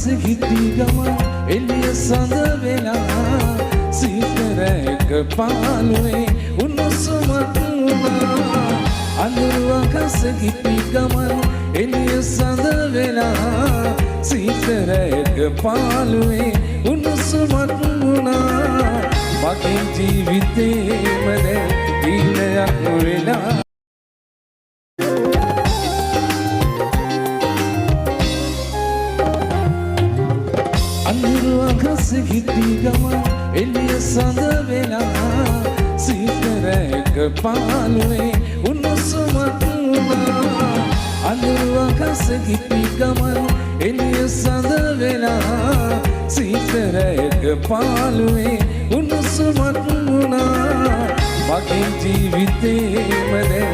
අහස හිටි ගමන් එළිය සඳ වෙලා සීතරයක පාළුවේ උණුසුමක් වුණා අඳුරු අහස හිටි ගමන් එළිය සඳ වෙලා සීතරයක පාළුවේ උණුසුමක් වුණා මගේ ජීවිතේම දැන් ඉලයක් වෙලා හිටි ගමන් එළිය සඳ වෙලා සීතරයක පාළුවේ උණුසුමක් වුණා අඳුරු අහස හිටි ගමන් එළිය සඳ වෙලා සීතරයක පාළුවේ උණුසුමක් වුණා මගේ ජීවිතේම දැන්